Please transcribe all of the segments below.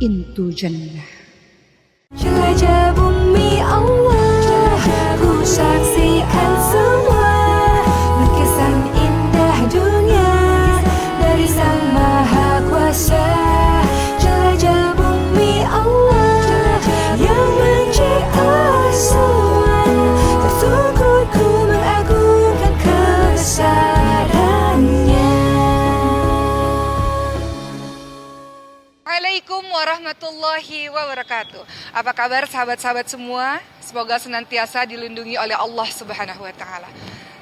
Intu Jannah. Jelajah bumi Allah, ku saksikan semua lukisan indah dunia dari Sang Maha Kuasa. Jelajah bumi Allah yang mencipta semua, tersungkur ku mengagungkan kebesarannya. Assalamualaikum warahmatullahi wabarakatuh. Apa kabar sahabat-sahabat semua? Semoga senantiasa dilindungi oleh Allah Subhanahu wa taala.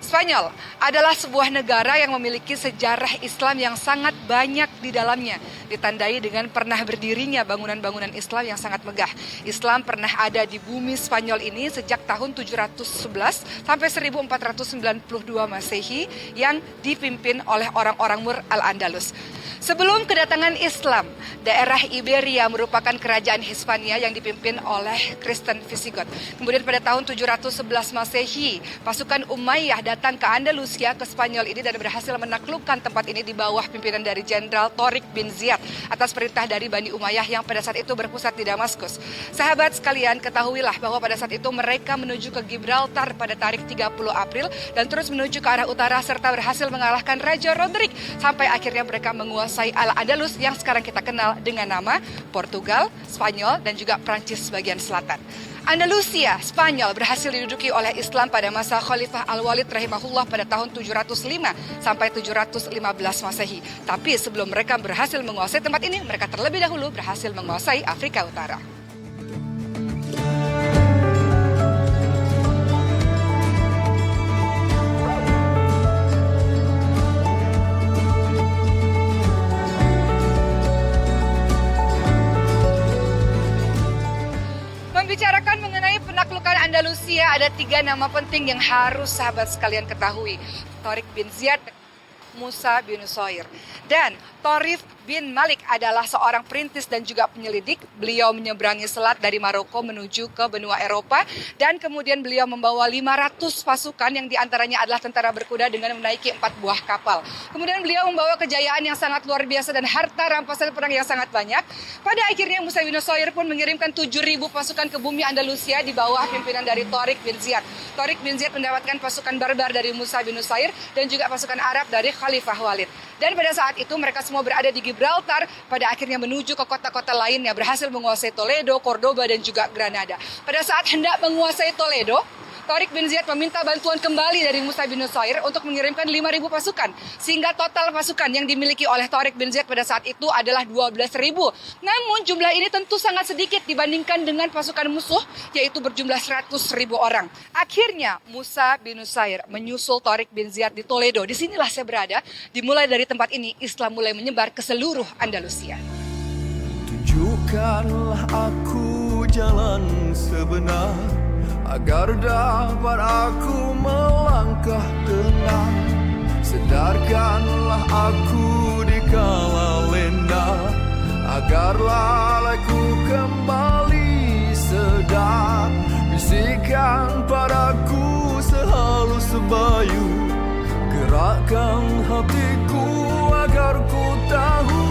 Spanyol adalah sebuah negara yang memiliki sejarah Islam yang sangat banyak di dalamnya, ditandai dengan pernah berdirinya bangunan-bangunan Islam yang sangat megah. Islam pernah ada di bumi Spanyol ini sejak tahun 711 sampai 1492 Masehi yang dipimpin oleh orang-orang Mur al-Andalus. Sebelum kedatangan Islam, daerah Iberia merupakan kerajaan Hispania yang dipimpin oleh Kristen Visigot. Kemudian pada tahun 711 Masehi, pasukan Umayyah datang ke Andalusia, ke Spanyol ini, dan berhasil menaklukkan tempat ini di bawah pimpinan dari Jenderal Torik bin Ziyad atas perintah dari Bani Umayyah yang pada saat itu berpusat di Damaskus. Sahabat sekalian, ketahuilah bahwa pada saat itu mereka menuju ke Gibraltar pada tarikh 30 April dan terus menuju ke arah utara serta berhasil mengalahkan Raja Rodrik sampai akhirnya mereka menguasai Al-Andalus yang sekarang kita kenal dengan nama Portugal, Spanyol, dan juga Prancis bagian selatan. Andalusia, Spanyol berhasil diduduki oleh Islam pada masa Khalifah Al-Walid rahimahullah pada tahun 705 sampai 715 Masehi. Tapi sebelum mereka berhasil menguasai tempat ini, mereka terlebih dahulu berhasil menguasai Afrika Utara. Membicarakan mengenai penaklukan Andalusia, ada 3 nama penting yang harus sahabat sekalian ketahui. Torik bin Ziyad, Musa bin Nusair, dan Torif bin Malik adalah seorang perintis dan juga penyelidik. Beliau menyeberangi selat dari Maroko menuju ke benua Eropa, dan kemudian beliau membawa 500 pasukan yang diantaranya adalah tentara berkuda dengan menaiki 4 buah kapal. Kemudian beliau membawa kejayaan yang sangat luar biasa dan harta rampasan perang yang sangat banyak. Pada akhirnya Musa bin Nusair pun mengirimkan 7.000 pasukan ke bumi Andalusia di bawah pimpinan dari Torik bin Ziyad. Torik bin Ziyad mendapatkan pasukan barbar dari Musa bin Nusair dan juga pasukan Arab dari Khalifah Walid. Dan pada saat itu mereka semua berada di Gibraltar, pada akhirnya menuju ke kota-kota lainnya, berhasil menguasai Toledo, Cordoba, dan juga Granada. Pada saat hendak menguasai Toledo, Torik bin Ziyad meminta bantuan kembali dari Musa bin Nusair untuk mengirimkan 5.000 pasukan. Sehingga total pasukan yang dimiliki oleh Torik bin Ziyad pada saat itu adalah 12.000. Namun jumlah ini tentu sangat sedikit dibandingkan dengan pasukan musuh, yaitu berjumlah 100.000 orang. Akhirnya Musa bin Nusair menyusul Torik bin Ziyad di Toledo. Disinilah saya berada. Dimulai dari tempat ini, Islam mulai menyebar ke seluruh Andalusia. Tunjukkanlah aku jalan sebenar, agar dapat aku melangkah tenang. Sedarkanlah aku di kala lena, agar lalaiku kembali sedar. Bisikan padaku sehalus sebayu, gerakkan hatiku agar ku tahu,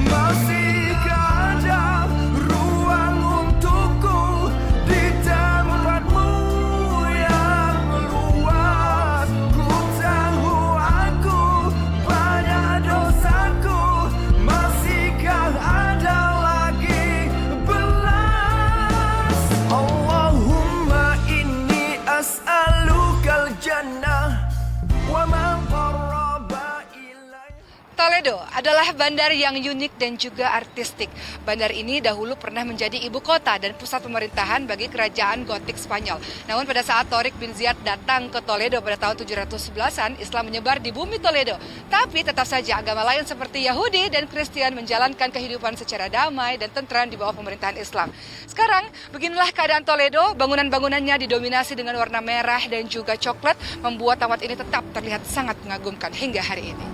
masihkah ada ruang untukku di tempatmu yang luas. Ku tahu aku banyak dosaku, masihkah ada lagi belas. Allahumma inni as'alukal jannah wa ma qarraba ilaiha. Toledo adalah bandar yang unik dan juga artistik. Bandar ini dahulu pernah menjadi ibu kota dan pusat pemerintahan bagi kerajaan Gotik Spanyol. Namun pada saat Torik bin Ziyad datang ke Toledo pada tahun 711-an, Islam menyebar di bumi Toledo. Tapi tetap saja agama lain seperti Yahudi dan Kristen menjalankan kehidupan secara damai dan tentram di bawah pemerintahan Islam. Sekarang, beginilah keadaan Toledo. Bangunan-bangunannya didominasi dengan warna merah dan juga coklat, membuat tempat ini tetap terlihat sangat mengagumkan hingga hari ini.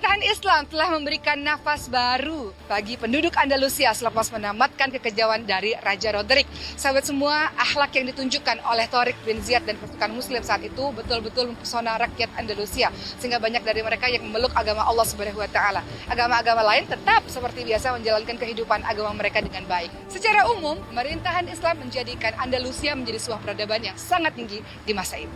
Pemerintahan Islam telah memberikan nafas baru bagi penduduk Andalusia selepas menamatkan kekejauhan dari Raja Roderick. Sahabat semua, akhlak yang ditunjukkan oleh Tariq bin Ziyad dan pasukan Muslim saat itu betul-betul mempesona rakyat Andalusia, sehingga banyak dari mereka yang memeluk agama Allah Subhanahu wa taala. Agama-agama lain tetap seperti biasa menjalankan kehidupan agama mereka dengan baik. Secara umum, pemerintahan Islam menjadikan Andalusia menjadi sebuah peradaban yang sangat tinggi di masa itu.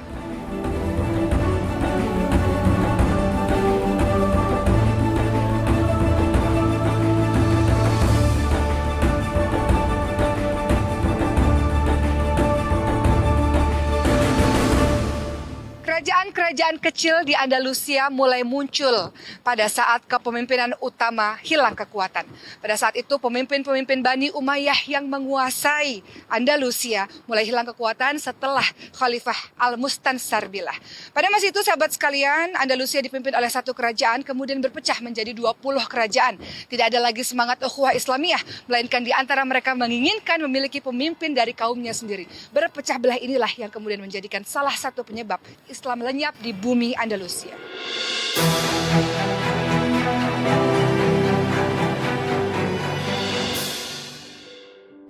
Kerajaan-kerajaan kecil di Andalusia mulai muncul pada saat kepemimpinan utama hilang kekuatan. Pada saat itu pemimpin-pemimpin Bani Umayyah yang menguasai Andalusia mulai hilang kekuatan setelah Khalifah Al-Mustansar Billah. Pada masa itu sahabat sekalian, Andalusia dipimpin oleh satu kerajaan kemudian berpecah menjadi 20 kerajaan. Tidak ada lagi semangat ukhuwah Islamiyah, melainkan di antara mereka menginginkan memiliki pemimpin dari kaumnya sendiri. Berpecah belah inilah yang kemudian menjadikan salah satu penyebab Islam lenyap di bumi Andalusia.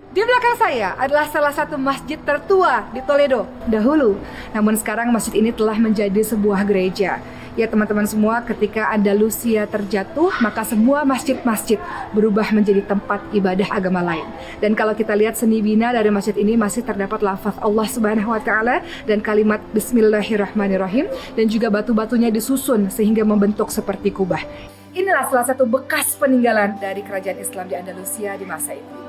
Di belakang saya adalah salah satu masjid tertua di Toledo dahulu. Namun sekarang masjid ini telah menjadi sebuah gereja. Ya teman-teman semua, ketika Andalusia terjatuh, maka semua masjid-masjid berubah menjadi tempat ibadah agama lain. Dan kalau kita lihat seni bina dari masjid ini masih terdapat lafaz Allah Subhanahu wa taala dan kalimat Bismillahirrahmanirrahim, dan juga batu-batunya disusun sehingga membentuk seperti kubah. Inilah salah satu bekas peninggalan dari kerajaan Islam di Andalusia di masa itu.